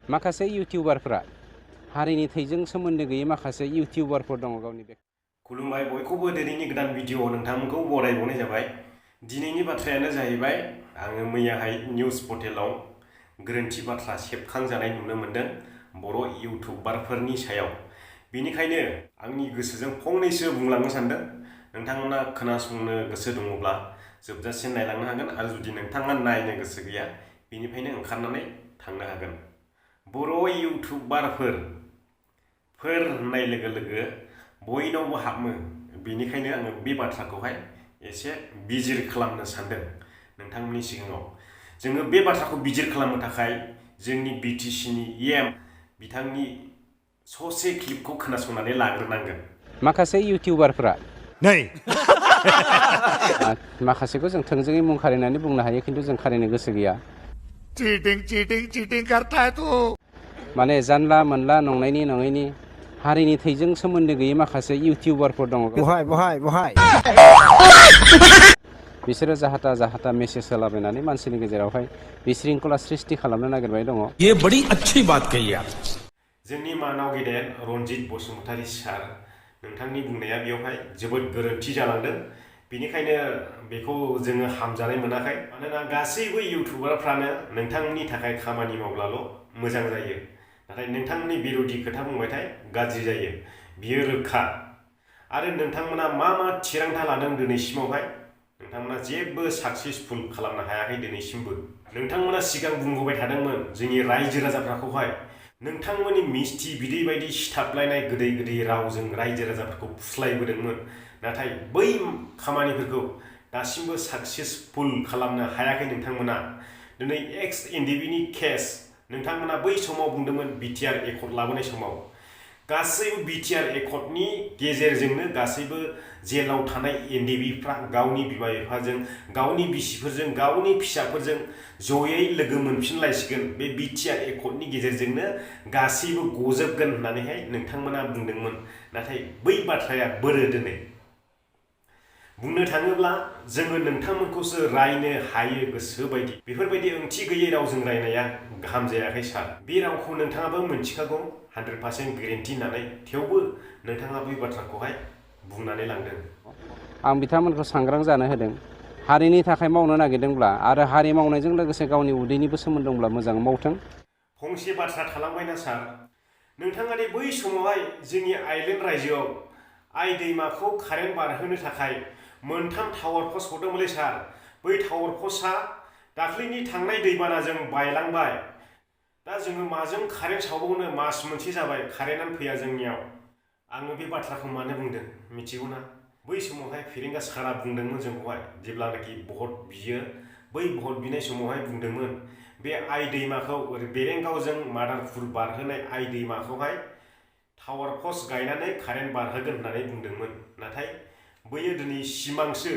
माखासे इउटिउबारफोरा हारिनि थैजों सोमोन्दो गैयै माखासे इउटिउबारफोर दङ गावनि बे खुलुमबाय बयखौबो दिनैनि गोदान भिडिअ नोंथांमोनखौ बरायबावनाय जाबाय। दिनैनि बाथ्रायानो जाहैबाय आङो मैयाहाय निउज पर्टेलाव गोरोन्थि बाथ्रा सेबखांजानाय नुनो मोनदों बर' इउटिउबारफोरनि सायाव। बेनिखायनो आंनि गोसोजों फंनैसो बुंलांनो सानदों। नोंथांमोना खोनासंनो गोसो दङब्ला जोबजासिम नायलांनो हागोन आरो जुदि नोंथाङा नायनो गोसो गैया बेनिफ्रायनो ओंखारनानै थांनो हागोन। बर' इउटिउबारफोर होननाय लोगो लोगो बयनावबो हाबो। बेनिखायनो आङो बे बाथ्राखौहाय एसे बिजिर खालामनो सानदों नोंथांमोननि सिगाङाव। जोङो बे बाथ्राखौ बिजिर खालामनो थाखाय जोंनि बिटिसिनि EM बिथांनि ससे क्लिपखौ खोनासंनानै लाग्रोनांगोन। माखासे इउटिउबारफोरा नै माखासेखौ जों थोंजोङै मुं खारिनानै बुंनो हायो, खिन्थु जों खारिनो गोसो गैया। चीटिंग करता है तू। माने जानला मोनला नंनायनि नङैनि हारिनि थैजों सोमोन्दो गैयै माखासे इउटिउबारफोर दङ। बहाय बिसोरो जाहाथा मेसेज होलाबायनानै मानसिनि गेजेरावहाय बिशृंखला सृष्टि खालामनो नागिरबाय दङ। ये बड़ी अच्छी बात कही आप। जोंनि मानाव गेदेर रनजित बसुमतारी सार, नोंथांनि बुंनाया बेवहाय जोबोद गोरोन्थि जालांदों। बेनिखायनो बेखौ जोङो हामजानाय मोनाखै। मानोना गासैबो इउटिउबारफ्रानो नोंथांमोननि थाखाय खामानि मावब्लाल' मोजां जायो, नाथाय नोंथांमोननि बिर'धि खोथा बुंबाथाय गाज्रि जायो, बियो रोखा। आरो नोंथांमोना मा थिरांथा लादों दिनैसिमावहाय नोंथांमोना जेबो साक्सेसफुल खालामनो हायाखै दिनैसिमबो। नोंथांमोना सिगां बुंबोबाय थादोंमोन जोंनि रायजो राजाफोरखौहाय नोंथांमोननि मिस्थि बिदै बायदि सिथाबलायनाय गोदै रावजों रायजो राजाफोरखौ फुस्लायबोदोंमोन, नाथाय बै खामानिफोरखौ दासिमबो साक्सेसफुल खालामनो हायाखै नोंथांमोना। दिनै एक्स एनडिबिनि केस नोंथांमोना बै समाव बुंदोंमोन BTR एकर्ड लाबोनाय समाव। गासैबो BTR एकर्डनि गेजेरजोंनो गासैबो जेलाव थानाय एनडिबिफ्रा गावनि बिमा बिफाजों, गावनि बिसिफोरजों, गावनि फिसाफोरजों जयै लोगो मोनफिनलायसिगोन। बे BTR एकर्डनि गेजेरजोंनो गासैबो गजोबगोन होननानैहाय नोंथांमोना बुंदोंमोन, नाथाय बै बाथ्राया बोरो दिनै। बुंनो थाङोब्ला जोङो नोंथांमोनखौसो रायनो हायो गोसो बायदि। बेफोरबायदि ओंथि गैयै रावजों रायनाया गाहाम जायाखै सार। बे रावखौ नोंथाङाबो मोनथिखागौ 100% गेरेन्टि होननानै, थेवबो नोंथाङा बै बाथ्राखौहाय बुंनानै लांदों। आं बिथांमोनखौ सांग्रां जानो होदों। हारिनि थाखाय मावनो नागिरदोंब्ला आरो हारि मावनायजों लोगोसे गावनि उदैनिबो सोमोन्दो दंब्ला मोजाङै मावथों। फंसे बाथ्रा थालांबायना सार, नोंथाङा दि बै समावहाय जोंनि आइलेण्ड रायजोआव आइ दैमाखौ कारेन्ट बारहोनो थाखाय 3 टावार पस्ट हरदोंमोनलै सार। बै टावार पस्टआ दाख्लैनि थांनाय दैबानाजों बायलांबाय। दा जोङो माजों कारेन्ट सावबावनो? मास मोनसे जाबाय कारेन्टआनो फैया जोंनियाव। आङो बे बाथ्राखौ मानो बुंदों मिथिगौना? बै समावहाय फेरेंगा सारा बुंदोंमोन जोंखौहाय, जेब्लानाखि भट बियो, बै भट बिनाय समावहाय बुंदोंमोन बे आइ दैमाखौ बेरेंगावजों मादारपुर बारहोनाय आइ दैमाखौहाय टावार पस्ट गायनानै कारेन्ट बारहोगोन होननानै बुंदोंमोन। नाथाय बैयो दिनै सिमांसो।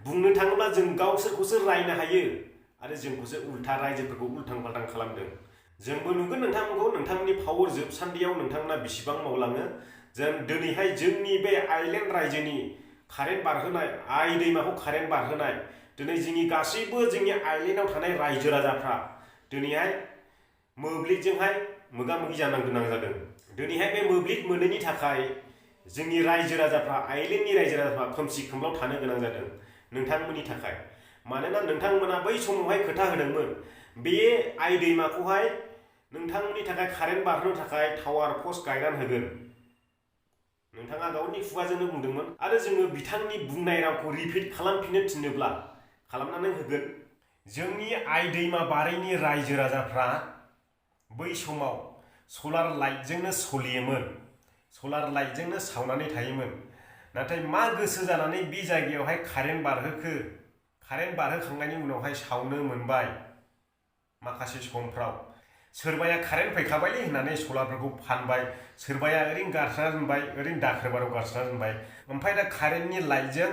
बुंनो थाङोब्ला जों गावसोरखौसो रायनो हायो आरो जोंखौसो उल्था रायजोफोरखौ उल्थां फाल्थां खालामदों। जोंबो नुगोन नोंथांमोनखौ, नोंथांमोननि पावार जोबसान्दियाव नोंथांमोना बेसेबां मावलाङो। जों दिनैहाय जोंनि बे आइलेण्ड रायजोनि कारेन्ट बारहोनाय, आइ दैमाखौ कारेन्ट बारहोनाय, दिनै जोंनि गासैबो जोंनि आइलेण्डआव थानाय रायजो राजाफ्रा दिनैहाय मोब्लिबजोंहाय मोगा मोगि जानो गोनां जादों। दिनैहाय बे मोब्लिब मोनैनि थाखाय जोंनि रायजो राजाफ्रा, आइलेण्डनि रायजो राजाफ्रा खोमसि खोमलाव थानो गोनां जादों नोंथांमोननि थाखाय। मानोना नोंथांमोना बै समावहाय खोथा होदोंमोन बे आइ दैमाखौहाय नोंथांमोननि थाखाय कारेन्ट बारहोनो थाखाय टावार पस्ट गायनानै होगोन। नोंथाङा गावनि खुगाजोंनो बुंदोंमोन आरो जोङो बिथांनि बुंनाय रावखौ रिपिट खालामफिननो थिनोब्ला खालामनानै होगोन। जोंनि आइ दैमा बारैनि रायजो राजाफ्रा बै समाव सलार लाइटजोंनो सोलियोमोन, सलार लाइटजोंनो सावनानै थायोमोन। नाथाय मा गोसो जानानै बे जायगायावहाय कारेन्ट बारहोखो? कारेन्ट बारहोखांनायनि उनावहाय सावनो मोनबाय माखासे समफ्राव। सोरबाया कारेन्ट फैखाबायलै होननानै सलारफोरखौ फानबाय, सोरबाया ओरैनो गारसोना दोनबाय, ओरैनो दाखोर बारियाव गारसोना दोनबाय। ओमफ्राय दा कारेन्टनि लाइटजों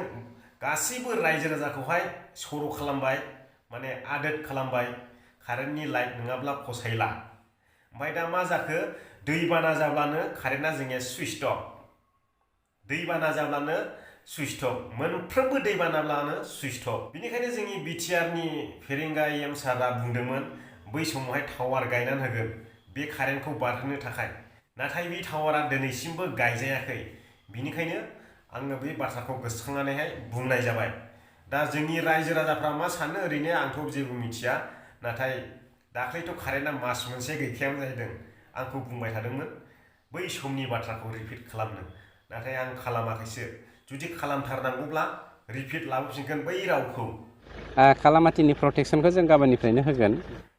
गासैबो रायजो राजाखौहाय सर' खालामबाय, माने आदोर खालामबाय। कारेन्टनि लाइट नङाब्ला फसायला। ओमफ्राय दा मा जाखो? दैबाना जाब्लानो कारेन्टआ जोंनिया सुइच अफ। दैबाना जाब्लानो सुइच अफ, मोनफ्रोमबो दैबानाब्लानो सुइच अफ। बेनिखायनो जोंनि BTRनि फेरेंगा EM सारा बुंदोंमोन बै समावहाय टावार गायनानै होगोन। बे कारेन्टखौ बारहोनो थाखाय नाथाय बे टावारा दिनैसिमबो गायजायाखै बिनिखायनो आङो बे बाथ्राखौ गोसोखांनानैहाय बुंनाय जाबाय दा जोंनि रायजो राजाफ्रा मा सानो ओरैनो आंथ' जेबो मिथिया नाथाय दाख्लैथ' कारेन्टआ मास मोनसे गैखायानो जाहैदों आंखौ बुंबाय थादोंमोन बै समनि बाथ्राखौ रिपिट खालामनो नाथाय आं खालामाखैसो जुदि खालामथारनांगौब्ला रिपिट लाबोफिनगोन बै रावखौ खालामाथिनि प्रटेक्सनखौ जों गाबोननिफ्रायनो होगोन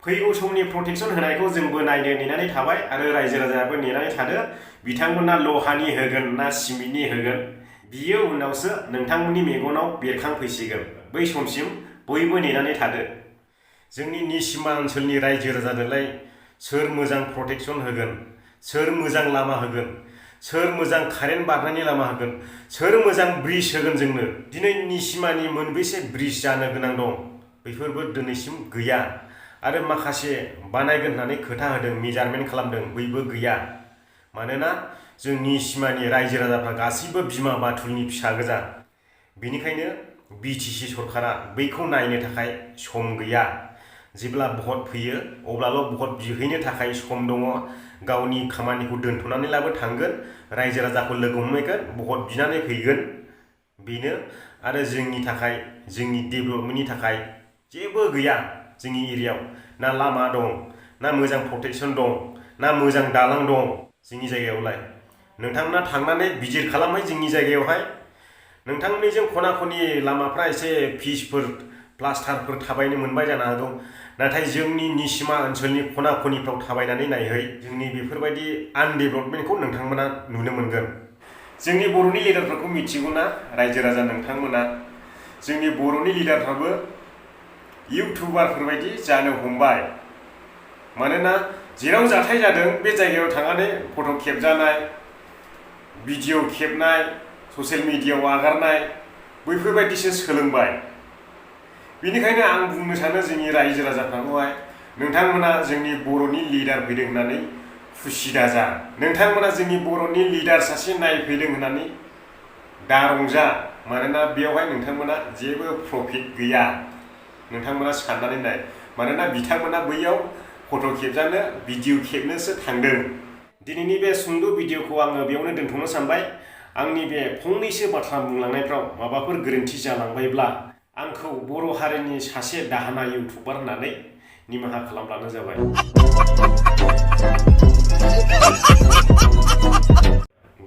फैगौ समनि प्रटेक्सन होनायखौ जोंबो नायनो नेनानै थाबाय आरो रायजो राजायाबो नेनानै थादो बिथांमोना लहानि होगोन ना सिमेन्टनि होगोन बियो उनावसो नोंथांमोननि मेगनाव बेरखांफैसिगोन बै समसिम बयबो नेनानै थादो जोंनि निसिमा ओनसोलनि रायजो राजानोलाय सोर मोजां प्रटेक्सन होगोन सोर मोजां लामा होगोन सोर मोजां कारेन्ट बारनायनि लामा होगोन सोर मोजां ब्रिज होगोन जोंनो दिनै निसिमानि मोनबेसे ब्रिज जानो गोनां दं बेफोरबो दिनैसिम गैया आरो माखासे बानायगोन होननानै खोथा होदों मेजारमेन्ट खालामदों बैबो गैया मानोना जों निसिमानि रायजो राजाफ्रा गासैबो बिमा बाथुलनि फिसा गोजा बेनिखायनो बिटिसि सरकारा बैखौ नायनो थाखाय सम गैया जेब्ला भट फैयो अब्लाल' भट बिहैनो थाखाय सम दङ गावनि खामानिखौ दोनथ'नानैब्लाबो थांगोन रायजो राजाखौ लोगो हमहैगोन भट बिनानै फैगोन बेनो आरो जोंनि थाखाय जोंनि डेभेलपमेन्टनि थाखाय जेबो गैया जोंनि एरियायाव ना लामा दं ना मोजां प्रटेक्सन दं ना मोजां दालां दं जोंनि जायगायावलाय नोंथांमोना थांनानै भिजिट खालामबाय जोंनि जायगायावहाय नोंथांमोननिजों खना खनि लामाफ्रा एसे पिचफोर प्लास्टारफोर थाबायनो मोनबाय जानो हागौ नाथाय जोंनि निसिमा ओनसोलनि खना खनिफ्राव थाबायनानै नायहै जोंनि बेफोरबायदि आनडेभेलपमेन्टखौ नोंथांमोना नुनो मोनगोन जोंनि बर'नि लिडारफोरखौ मिथिगौना रायजो राजा नोंथांमोना जोंनि बर'नि लिडारफ्राबो इउटुबारफोर बायदि जानो हमबाय मानोना जेराव जाथाय जादों बे जायगायाव थांनानै फट' खेबजानाय भिडिअ खेबनाय ससियेल मिडियायाव आगारनाय बैफोरबायदिसो सोलोंबाय बेनिखायनो आं बुंनो सानो जोंनि रायजो राजाफ्राखौहाय नोंथांमोना जोंनि बर'नि लिडार फैदों होननानै खुसि दाजा नोंथांमोना जोंनि बर'नि लिडार सासे नायफैदों होननानै दा रंजा मानोना बेयावहाय नोंथांमोना जेबो प्रफिट गैया नोंथांमोना साननानै नाय मानोना बिथांमोना बैयाव फट' खेबजानो भिडिअ खेबनोसो थांदों दिनैनि बे सुंद' भिडिअखौ आङो बेयावनो दोनथ'नो सानबाय आंनि बे फंनैसो बाथ्रा बुंलांनायफ्राव माबाफोर गोरोन्थि जालांबायब्ला आंखौ बर' हारिनि सासे दाहोना इउटुबार होननानै निमाहा खालामब्लानो जाबाय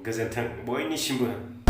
गोजोन्थों बयनिसिमबो